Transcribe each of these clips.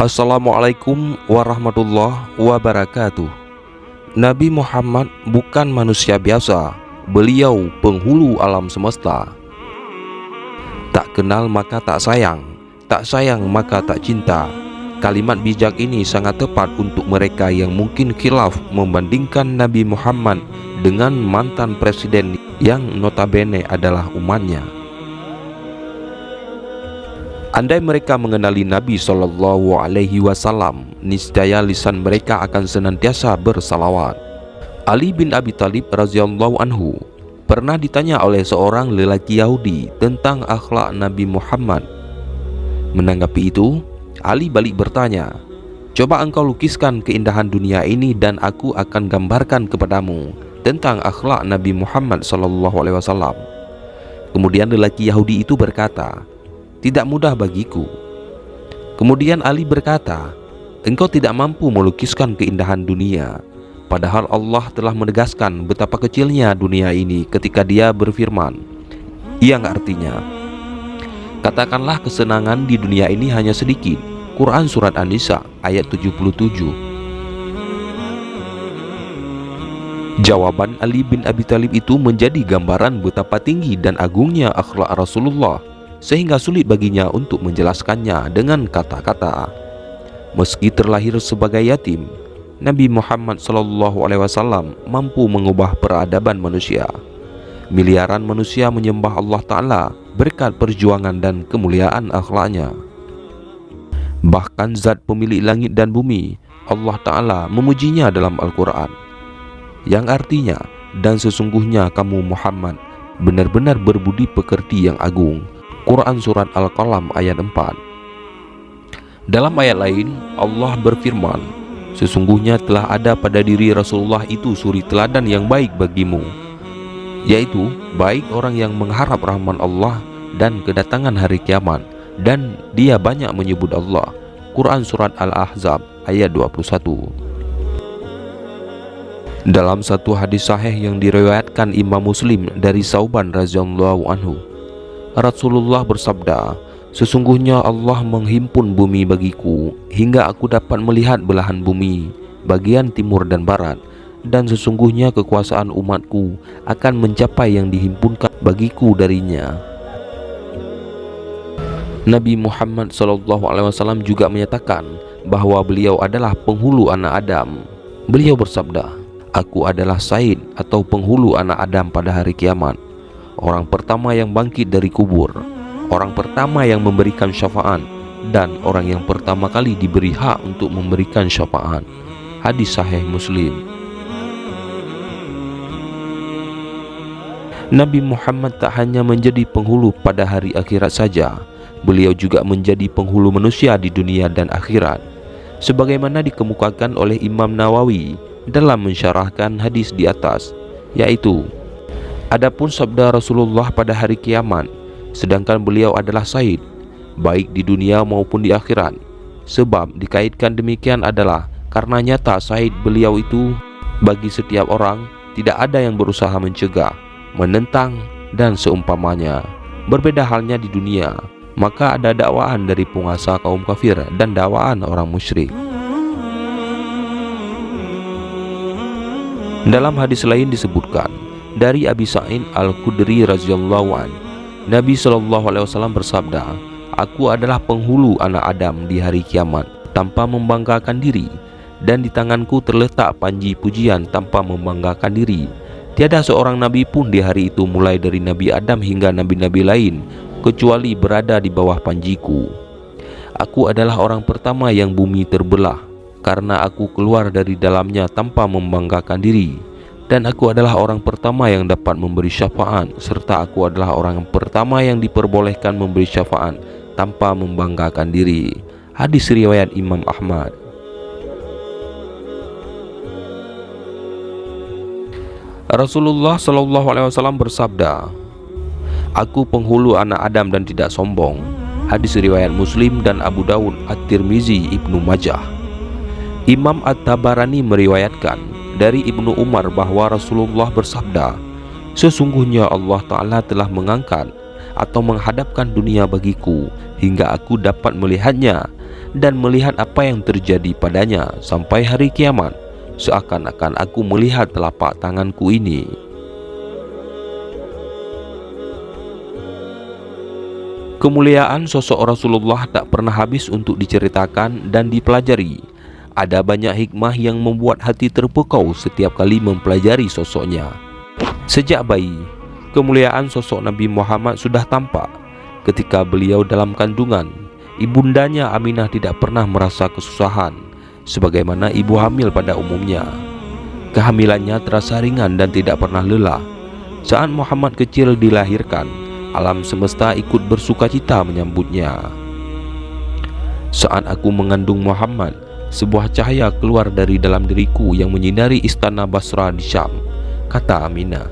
Assalamualaikum warahmatullahi wabarakatuh. Nabi Muhammad bukan manusia biasa. Beliau penghulu alam semesta. Tak kenal maka tak sayang maka tak cinta. Kalimat bijak ini sangat tepat untuk mereka yang mungkin khilaf membandingkan Nabi Muhammad dengan mantan presiden yang notabene adalah umatnya. Andai mereka mengenali Nabi SAW, niscaya lisan mereka akan senantiasa bersalawat. Ali bin Abi Thalib radhiyallahu anhu pernah ditanya oleh seorang lelaki Yahudi tentang akhlak Nabi Muhammad. Menanggapi itu, Ali balik bertanya, "Coba engkau lukiskan keindahan dunia ini dan aku akan gambarkan kepadamu tentang akhlak Nabi Muhammad SAW." Kemudian lelaki Yahudi itu berkata, "Tidak mudah bagiku." Kemudian Ali berkata, "Engkau tidak mampu melukiskan keindahan dunia, padahal Allah telah menegaskan betapa kecilnya dunia ini ketika Dia berfirman, yang artinya, katakanlah kesenangan di dunia ini hanya sedikit." Quran Surat An-Nisa ayat 77. Jawaban Ali bin Abi Thalib itu menjadi gambaran betapa tinggi dan agungnya akhlak Rasulullah, sehingga sulit baginya untuk menjelaskannya dengan kata-kata. Meski terlahir sebagai yatim, Nabi Muhammad SAW mampu mengubah peradaban manusia. Miliaran manusia menyembah Allah Ta'ala berkat perjuangan dan kemuliaan akhlaknya. Bahkan zat pemilik langit dan bumi, Allah Ta'ala memujinya dalam Al-Quran, yang artinya, dan sesungguhnya kamu Muhammad benar-benar berbudi pekerti yang agung. Quran Surat Al-Qalam ayat 4. Dalam ayat lain, Allah berfirman, sesungguhnya telah ada pada diri Rasulullah itu suri teladan yang baik bagimu, yaitu baik orang yang mengharap rahman Allah dan kedatangan hari kiamat, dan dia banyak menyebut Allah. Quran Surat Al-Ahzab ayat 21. Dalam satu hadis sahih yang diriwayatkan Imam Muslim dari Sauban radhiyallahu anhu, Rasulullah bersabda, sesungguhnya Allah menghimpun bumi bagiku hingga aku dapat melihat belahan bumi bagian timur dan barat, dan sesungguhnya kekuasaan umatku akan mencapai yang dihimpunkan bagiku darinya. Nabi Muhammad SAW juga menyatakan bahwa beliau adalah penghulu anak Adam. Beliau bersabda, "Aku adalah Said atau penghulu anak Adam pada hari kiamat, orang pertama yang bangkit dari kubur, orang pertama yang memberikan syafaat, dan orang yang pertama kali diberi hak untuk memberikan syafaat." Hadis Sahih Muslim. Nabi Muhammad tak hanya menjadi penghulu pada hari akhirat saja, beliau juga menjadi penghulu manusia di dunia dan akhirat, sebagaimana dikemukakan oleh Imam Nawawi dalam mensyarahkan hadis di atas, yaitu, adapun sabda Rasulullah pada hari kiamat, sedangkan beliau adalah Said, baik di dunia maupun di akhirat. Sebab dikaitkan demikian adalah karena nyata Said beliau itu bagi setiap orang, tidak ada yang berusaha mencegah, menentang, dan seumpamanya. Berbeda halnya di dunia, maka ada dakwaan dari penguasa kaum kafir dan dakwaan orang musyrik. Dalam hadis lain disebutkan dari Abi Sa'id Al-Khudri radhiyallahu an, Nabi SAW bersabda, "Aku adalah penghulu anak Adam di hari kiamat tanpa membanggakan diri, dan di tanganku terletak panji pujian tanpa membanggakan diri. Tiada seorang nabi pun di hari itu mulai dari Nabi Adam hingga nabi-nabi lain kecuali berada di bawah panjiku. Aku adalah orang pertama yang bumi terbelah, karena aku keluar dari dalamnya tanpa membanggakan diri, dan aku adalah orang pertama yang dapat memberi syafaat, serta aku adalah orang pertama yang diperbolehkan memberi syafaat tanpa membanggakan diri." Hadis riwayat Imam Ahmad. Rasulullah SAW bersabda, "Aku penghulu anak Adam dan tidak sombong." Hadis riwayat Muslim dan Abu Dawud, At-Tirmizi, Ibnu Majah. Imam At-Tabarani meriwayatkan dari Ibnu Umar bahwa Rasulullah bersabda, "Sesungguhnya Allah Ta'ala telah mengangkat atau menghadapkan dunia bagiku hingga aku dapat melihatnya, dan melihat apa yang terjadi padanya sampai hari kiamat, seakan-akan aku melihat telapak tanganku ini. Kemuliaan sosok Rasulullah tak pernah habis untuk diceritakan dan dipelajari. Ada banyak hikmah yang membuat hati terpukau setiap kali mempelajari sosoknya. Sejak bayi, kemuliaan sosok Nabi Muhammad sudah tampak. Ketika beliau dalam kandungan, ibundanya Aminah tidak pernah merasa kesusahan, sebagaimana ibu hamil pada umumnya. Kehamilannya terasa ringan dan tidak pernah lelah. Saat Muhammad kecil dilahirkan, alam semesta ikut bersukacita menyambutnya. Saat aku mengandung Muhammad, sebuah cahaya keluar dari dalam diriku yang menyinari istana Basra di Syam, kata Aminah.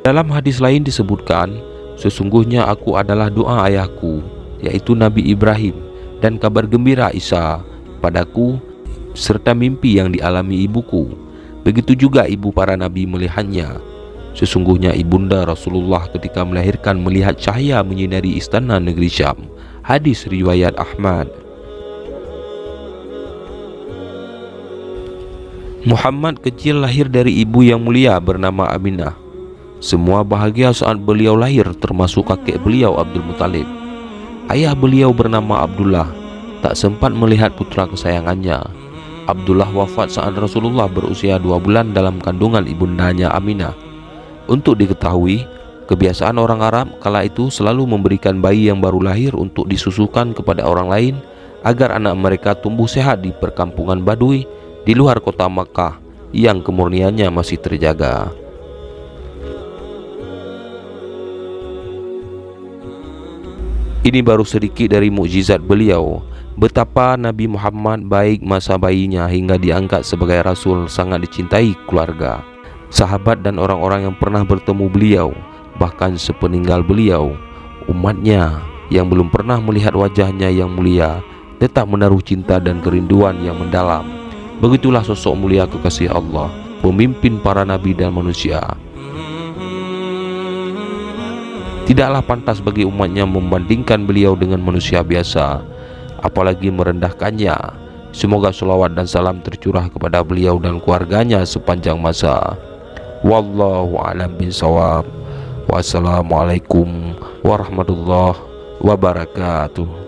Dalam hadis lain disebutkan, sesungguhnya aku adalah doa ayahku, yaitu Nabi Ibrahim, dan kabar gembira Isa padaku, serta mimpi yang dialami ibuku. Begitu juga ibu para nabi melihatnya. Sesungguhnya ibunda Rasulullah ketika melahirkan melihat cahaya menyinari istana negeri Syam. Hadis riwayat Ahmad. Muhammad kecil lahir dari ibu yang mulia bernama Aminah. Semua bahagia saat beliau lahir, termasuk kakek beliau Abdul Muthalib. Ayah beliau bernama Abdullah tak sempat melihat putra kesayangannya. Abdullah wafat saat Rasulullah berusia 2 bulan dalam kandungan ibundanya Aminah. Untuk diketahui, kebiasaan orang Arab kala itu selalu memberikan bayi yang baru lahir untuk disusukan kepada orang lain agar anak mereka tumbuh sehat di perkampungan Badui di luar kota Makkah yang kemurniannya masih terjaga. Ini baru sedikit dari mukjizat beliau. Betapa Nabi Muhammad baik masa bayinya hingga diangkat sebagai Rasul, sangat dicintai keluarga, sahabat dan orang-orang yang pernah bertemu beliau. Bahkan sepeninggal beliau, umatnya yang belum pernah melihat wajahnya yang mulia tetap menaruh cinta dan kerinduan yang mendalam. Begitulah sosok mulia kekasih Allah, pemimpin para nabi dan manusia. Tidaklah pantas bagi umatnya membandingkan beliau dengan manusia biasa, apalagi merendahkannya. Semoga selawat dan salam tercurah kepada beliau dan keluarganya sepanjang masa. Wallahu a'lam bishawab. Wassalamualaikum warahmatullahi wabarakatuh.